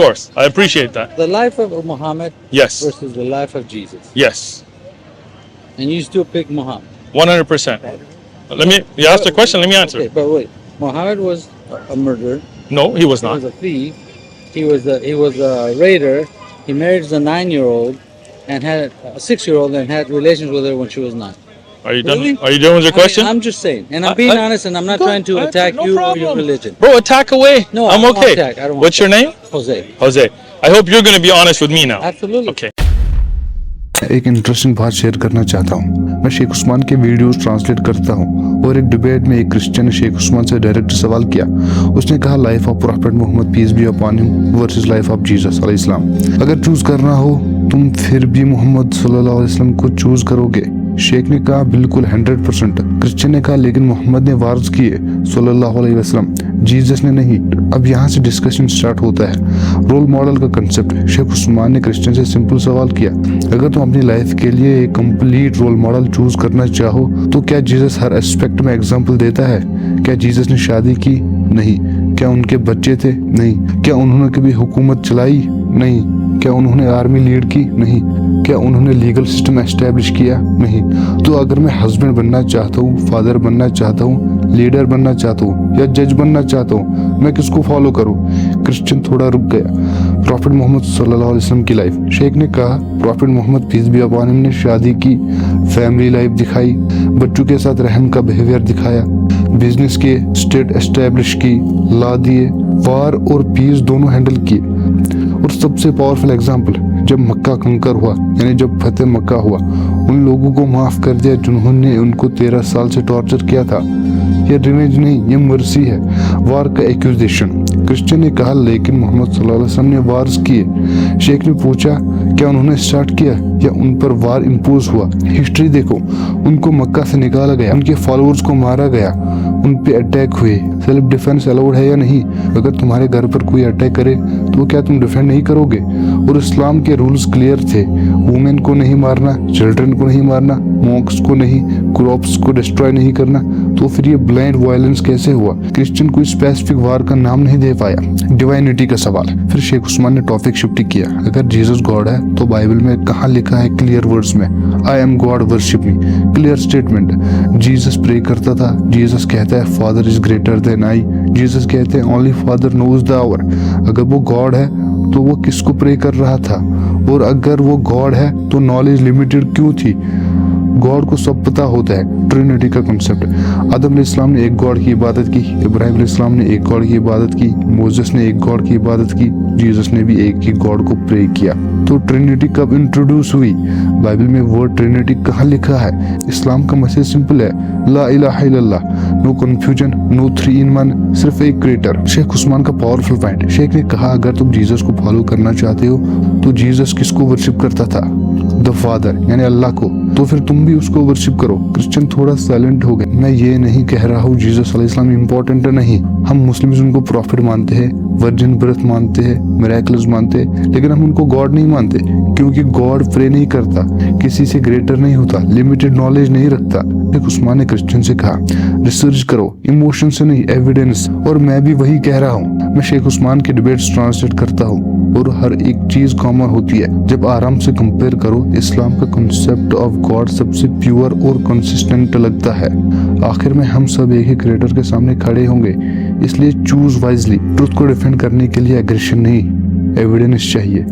course. I appreciate that. The life of Muhammad Yes. versus the life of Jesus. Yes. And you still pick Muhammad. 100%. You asked a question, let me answer. Okay, but wait. Muhammad was a murderer. No, he was He not. was a thief. He was a raider. He married a 9-year-old and had a 6-year-old and had relations with her when she was 9. Are you done? Really? Are you done with your question? I'm just saying, and I'm being honest, and I'm not trying to attack no you or problem. your religion. Bro, attack away. No, I'm I don't okay. want attack. I don't want What's your name? Jose. Jose. I hope you're going to be honest with me now. Absolutely. Okay. एक interesting बात share करना चाहता हूँ। मैं शेख उस्मान के videos translate करता हूँ और एक डिबेट में एक क्रिश्चियन ने शेख उस्मान से डायरेक्ट सवाल किया। उसने कहा life of prophet Mohammad peace be upon him versus life of Jesus अलैहिस्सलाम। अगर चूज करना हो तुम फिर भी मोहम्मद सल्लल्लाहु अलैहि वसल्लम को चूज करोगे? शेख ने कहा बिल्कुल 100%। क्रिश्चियन ने कहा लेकिन मोहम्मद ने वार्स किए सल्लल्लाहु अलैहि वसल्लम, जीसस ने नहीं। अब यहाँ से डिस्कशन स्टार्ट होता है रोल मॉडल का कंसेप्ट। शेख उस्मान ने क्रिश्चियन से सिंपल सवाल किया, अगर तुम अपनी लाइफ के लिए एक कंप्लीट रोल मॉडल चूज करना चाहो तो क्या जीसस हर एस्पेक्ट में एग्जाम्पल देता है? क्या जीसस ने शादी की? नहीं। क्या उनके बच्चे थे? नहीं। क्या उन्होंने कभी हुकूमत चलाई? नहीं। क्या उन्होंने आर्मी लीड की? नहीं। क्या उन्होंने लीगल सिस्टम एस्टेब्लिश किया? नहीं। तो अगर मैं हस्बैंड बनना चाहता हूँ, फादर बनना चाहता हूँ, लीडर बनना चाहता हूँ या जज बनना चाहता हूँ, मैं किसको फॉलो करूँ? क्रिश्चियन थोड़ा रुक गया। प्रॉफिट मोहम्मद सल्लल्लाहु अलैहि वसल्लम की लाइफ। शेख ने कहा prophet Mohammad peace be upon him ने शादी की, फैमिली लाइफ दिखाई, बच्चों के साथ रहम का बिहेवियर दिखाया, बिजनेस के स्टेट एस्टेब्लिश की, ला दिए, वार और पीस दोनों हैंडल किए। और सबसे पावरफुल एग्जाम्पल जब मक्का कंकर हुआ यानी जब फतेह मक्का हुआ, उन लोगों को माफ कर दिया जिन्होंने उनको 13 साल से टॉर्चर किया था। ये रिवेंज नहीं, ये मर्सी है। वार का एक्यूजेशन। क्रिश्चियन ने कहा लेकिन मोहम्मद सल्लल्लाहु अलैहि वसल्लम ने वार्स किए। शेख ने पूछा क्या उन्होंने स्टार्ट किया या उन पर वार इम्पोज हुआ? हिस्ट्री देखो, उनको मक्का से निकाला गया, उनके फॉलोअर्स को मारा गया, उन पे अटैक हुए। सेल्फ डिफेंस अलाउड है या नहीं? अगर तुम्हारे घर पर कोई अटैक करे तो क्या तुम डिफेंड नहीं करोगे? और इस्लाम के रूल्स क्लियर थे, वुमेन को नहीं मारना, चिल्ड्रन को नहीं मारना, मॉन्क्स को नहीं, क्रॉप्स को डिस्ट्रॉय नहीं करना। तो फिर ये ब्लाइंड वायलेंस कैसे हुआ? क्रिश्चियन कोई स्पेसिफिक वार का नाम नहीं दे पाया। डिवाइनिटी का सवाल। फिर शेख उस्मान ने टॉपिक शिफ्ट किया, अगर जीसस गॉड है तो बाइबल में कहाँ लिखा है क्लियर वर्ड्स में I am God worship me? Clear statement. Jesus pray करता था, जीसस कहता है father is greater than I, Jesus कहते हैं only father knows the hour. अगर वो गॉड है तो वो किसको प्रे कर रहा था? और अगर वो गॉड है तो नॉलेज लिमिटेड क्यों थी? गॉड को सब पता होता है। ट्रिनिटी का कॉन्सेप्ट। आदम अलैहिस्सलाम ने एक गॉड की इबादत की, इब्राहिम अलैहिस्सलाम ने एक गॉड की इबादत की, मोसेस ने एक गॉड की इबादत की, जीसस ने भी एक ही गॉड को प्रे किया। तो ट्रिनिटी कब इंट्रोड्यूस हुई? बाइबल में वर्ड ट्रिनिटी कहाँ लिखा है? इस्लाम का मैसेज सिंपल है, ला इलाहा इल्लल्लाह, नो कंफ्यूजन, नो 3 in 1, सिर्फ एक क्रिएटर। शेख उस्मान का पावरफुल पॉइंट। शेख ने कहा अगर तुम जीसस को फॉलो करना चाहते हो तो जीसस किसको वर्शिप करता था? द फादर यानी अल्लाह को। तो फिर तुम भी उसको वर्शिप करो। क्रिश्चियन थोड़ा साइलेंट हो गए। मैं ये नहीं कह रहा हूँ जीसस अलैहिस्सलाम इम्पोर्टेंट है, नहीं। हम मुस्लिम्स उनको प्रॉफिट मानते हैं, वर्जिन बर्थ मानते हैं, मिरेकल्स मानते हैं, लेकिन हम उनको गॉड नहीं मानते क्योंकि गॉड प्रे नहीं करता, किसी से ग्रेटर नहीं होता, लिमिटेड नॉलेज नहीं रखता। शेख उस्मान ने क्रिश्चियन से कहा रिसर्च करो, इमोशन से नहीं, एविडेंस। और मैं भी वही कह रहा हूँ। मैं शेख उस्मान के डिबेट्स ट्रांसलेट करता हूँ और हर एक चीज कॉमन होती है। जब आराम से कंपेयर करो, इस्लाम का कंसेप्ट ऑफ गॉड सबसे प्योर और कंसिस्टेंट लगता है। आखिर में हम सब एक ही क्रिएटर के सामने खड़े होंगे, इसलिए चूज वाइजली। ट्रुथ को डिफेंड करने के लिए एग्रेशन नहीं, एविडेंस चाहिए।